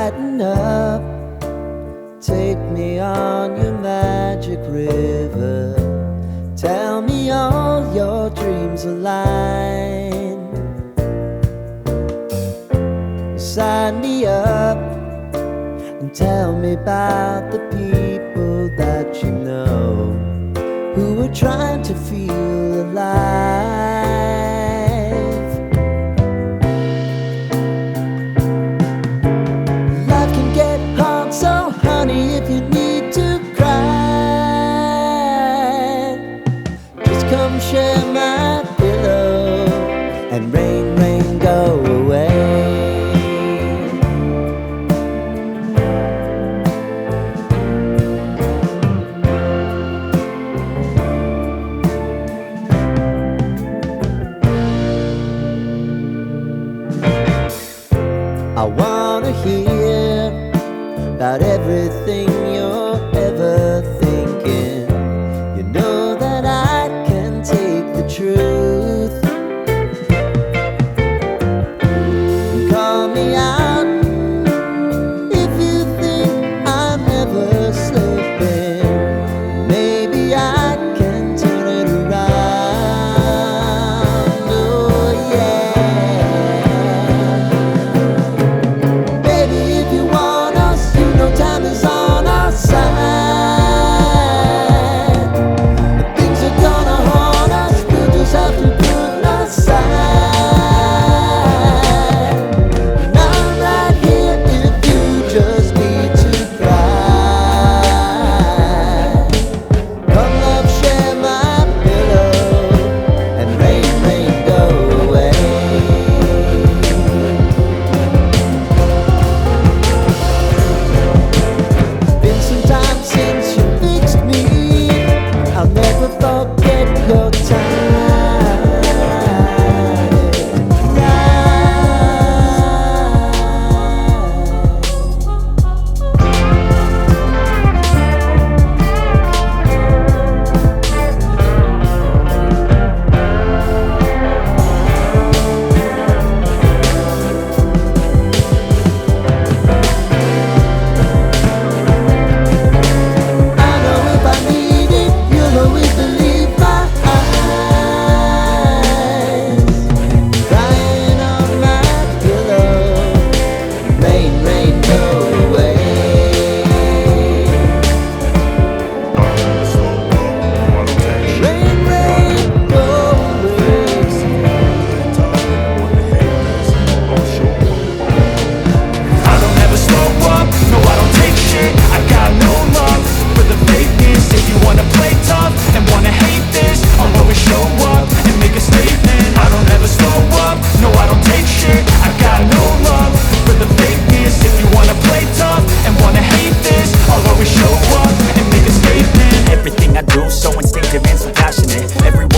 lighten up. Take me on your magic river. Tell me all your dreams align. Sign me up and tell me about the people that you know who are trying to feel alive. Life can get hard, so honey, if you need to cry, just come share my pillow and rain, rain, go away. I wanna hear about everything you're ever thinking. You know that I can take the truth. Call me out if you think I'm ever slipping. Maybe I can turn it around. Oh yeah. Time is on our side. Things are gonna haunt us. We'll just have to put aside. And I'm right here if you just need to cry. Come love, share my pillow and rain, rain, go away. Since you fixed me, I'll never forget your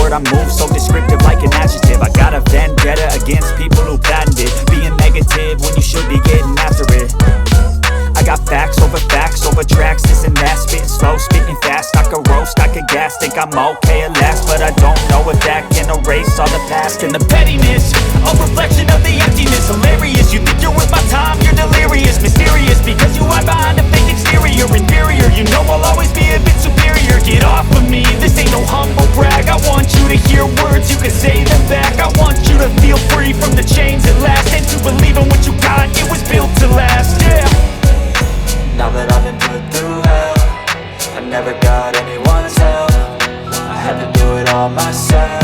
I move so descriptive like an adjective. I got a vendetta against people who patented being negative when you should be getting after it. I got facts over tracks, this and that. Spitting slow, spitting fast. I could roast, I could gas. Think I'm okay at last, but I don't know if that can erase all the past. And the pettiness, a reflection of the emptiness. Hilarious, you think you're worth my time, you're delirious. Mysterious, because you hide behind a fake exterior. Inferior, you know I'll always be a bit superior. Get off of me, this ain't no humble brag. I want you to hear words, you can say them back. I want you to feel free from the chains at last, and to believe in what you got, it was built to last, yeah. Now that I've been put through hell, I never got anyone's help. I had to do it all myself.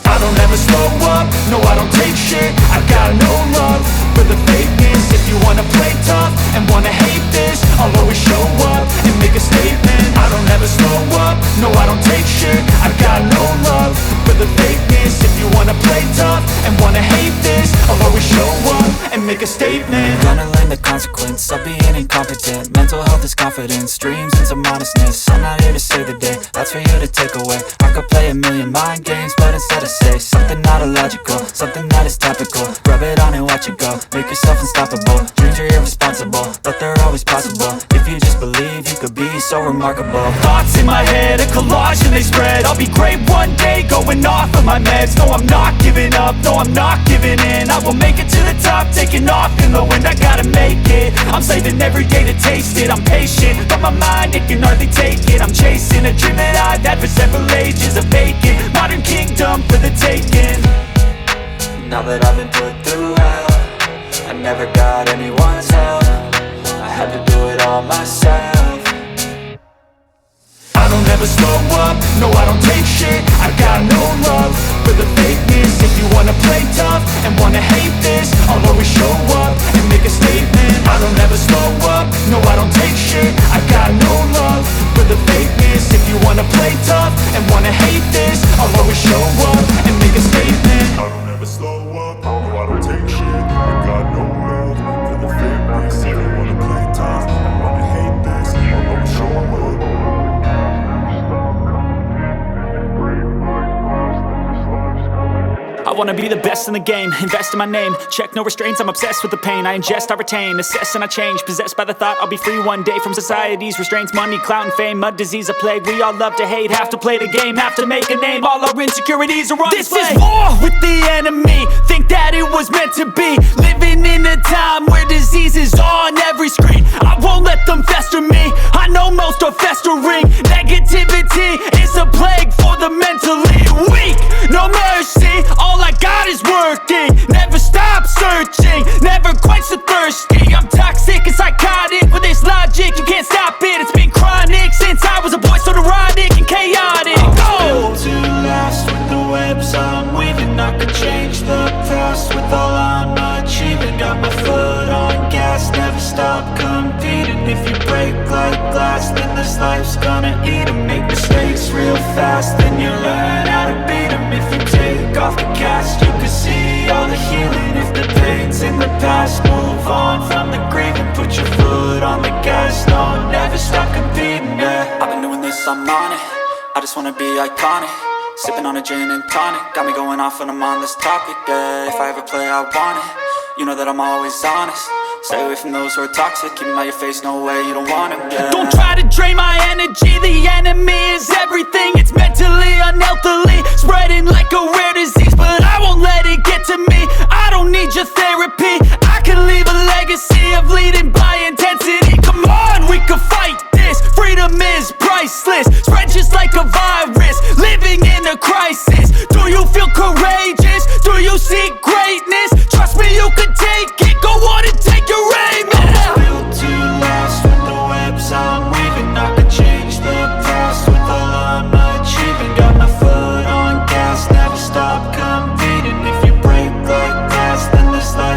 I don't ever slow up, no I don't take shit. I got no love for the fakeness. If you wanna play tough and wanna hate this, I'll always show up and make a statement. I don't ever slow up, no I don't take shit. I got no love for the fakeness. If you wanna play tough and wanna hate this, I'll always show up and make a statement. Gonna learn the consequence of being incompetent. Mental health is confidence, dreams and some honestness. I'm not here to save the day, that's for you to take away. I could play a million mind games, but instead I say something not illogical, something that is topical. Rub it on and watch it go, make yourself unstoppable. Dreams are irresponsible, but they're always possible. If you just believe, you could be so remarkable. Thoughts in my head, a collage and they spread. I'll be great one day, going off of my meds. No, I'm not giving up, no, I'm not giving in. I will make it to the top, taking taking off in the wind, I gotta make it. I'm saving every day to taste it. I'm patient, but my mind, it can hardly take it. I'm chasing a dream that I've had for several ages. A vacant modern kingdom for the taking. Now that I've been put through hell, I never got anyone's help. I had to do it all myself. I don't ever slow up, no I don't take shit. I got no love for the fakeness. If you wanna play tough and wanna hate this, I'll always show up and make a statement. I don't ever slow up, no I don't take shit. I got no love for the fakeness. If you wanna play tough and wanna hate this, I'll always show up and make a statement. I don't ever slow up, no I don't take shit. I got no love for the fakeness. If you wanna play tough and wanna hate this, I'll always show up. I wanna be the best in the game, invest in my name. Check no restraints, I'm obsessed with the pain. I ingest, I retain, assess and I change. Possessed by the thought I'll be free one day from society's restraints. Money, clout and fame, mud, disease, a plague. We all love to hate, have to play the game, have to make a name. All our insecurities are on display. This is war with the enemy, think that it was meant to be. Living in a time where disease is on every screen. I won't let them fester me, I know most are festering. Negativity is a plague for the mentally weak. No mercy, all I got is working. Never stop searching, never quench the thirsty. I'm toxic and psychotic with this logic, you can't stop it. It's been chronic since I was a boy, so neurotic and chaotic. Built to last with the webs I'm weaving. I could change the past with all I'm achieving. Got my foot on gas, never stop competing. If you break like glass, then this life's gonna eat 'em. Make mistakes real fast, then you learn how to beat 'em. If you take off the cast, you can see all the healing. If the pain's in the past, move on from the grieving. Put your foot on the gas, no, never stop competing, yeah. I've been doing this, I'm on it, I just wanna be iconic. Sipping on a gin and tonic, got me going off when I'm on this topic, yeah. If I ever play, I want it, you know that I'm always honest. Stay away from those who are toxic, keep them out your face, no way, you don't want them, yeah. Don't try to drain my energy, the enemy is everything. It's mentally, unhealthily, spreading like a rare disease. But I won't let it get to me, I don't need your therapy. I can leave a legacy of leading by intensity. Come on, we can fight this, freedom is priceless. Spread just like a virus, living in a crisis. Do you feel courageous? Do you seek greatness? Trust me, you can take it, go on and take your aim, yeah. Built to last with the webs I'm weaving. I could change the past with all I'm achieving. Got my foot on gas, never stop competing. If you break like glass, then this life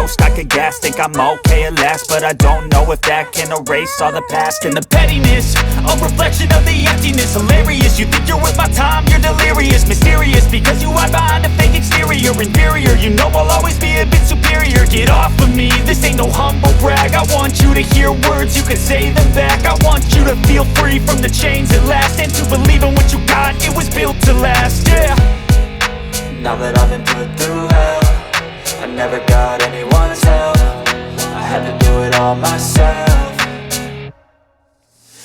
toast, I could gas, think I'm okay at last, but I don't know if that can erase all the past. And the pettiness, a reflection of the emptiness. Hilarious, you think you're worth my time, you're delirious. Mysterious, because you hide behind a fake exterior. Inferior, you know I'll always be a bit superior. Get off of me, this ain't no humble brag. I want you to hear words, you can say them back. I want you to feel free from the chains at last, and to believe in what you got, it was built to last, yeah. Now that I've been put through hell, I never got anyone's help. I had to do it all myself.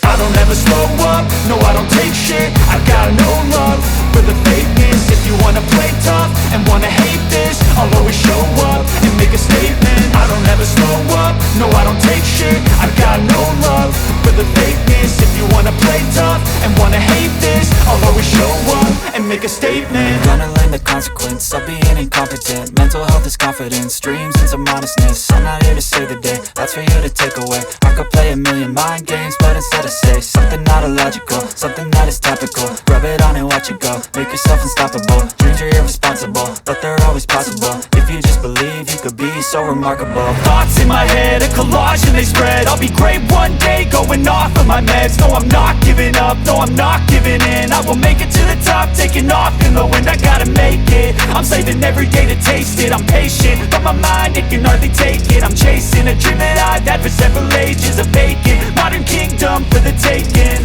I don't ever slow up, no I don't take shit. I got no love for the fakeness. If you wanna play tough and wanna hate this, I'll always show up and make a statement. I don't ever slow up, no I don't take shit. I got no love for the fakeness. If you wanna play tough and wanna hate this, I'll always show up and make a statement. Gonna learn the consequence of being incompetent. Mental health is confidence, dreams into modestness. I'm not here to save the day, that's for you to take away. I could play a million mind games, but instead I say something not illogical, something that is topical. Rub it on and watch it go, make yourself unstoppable. Dreams are irresponsible, but they're always possible. If you just believe, you could be so remarkable. Thoughts in my head, a collage and they spread. I'll be great one day, going off of my meds. No, I'm not giving up, no, I'm not giving in. I will make it to the top, taking off in the wind. I gotta make it, I'm saving every day to taste it. I'm patient, but my mind, it can hardly take it. I'm chasing a dream that I've had for several ages. A vacant, modern kingdom for the taking.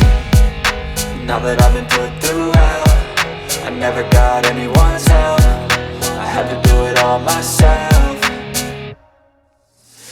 Now that I've been put through hell, I never got anyone's help. I had to do it all myself.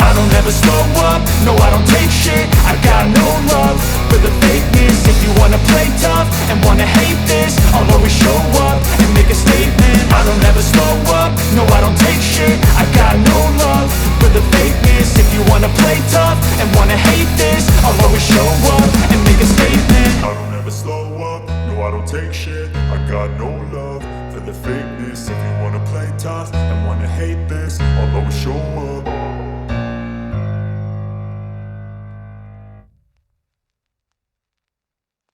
I don't ever slow up, no I don't take shit. I got no love for the fakeness. If you wanna play tough and wanna hate this, I'll always show up and make a statement. I don't ever slow up, no I don't take shit. I got no love for the fakeness. If you wanna play tough and wanna hate this, I'll always show up and make a statement. I don't ever slow up, no I don't take shit. I got no love for the fakeness. If you wanna play tough and wanna hate this, I'll always show up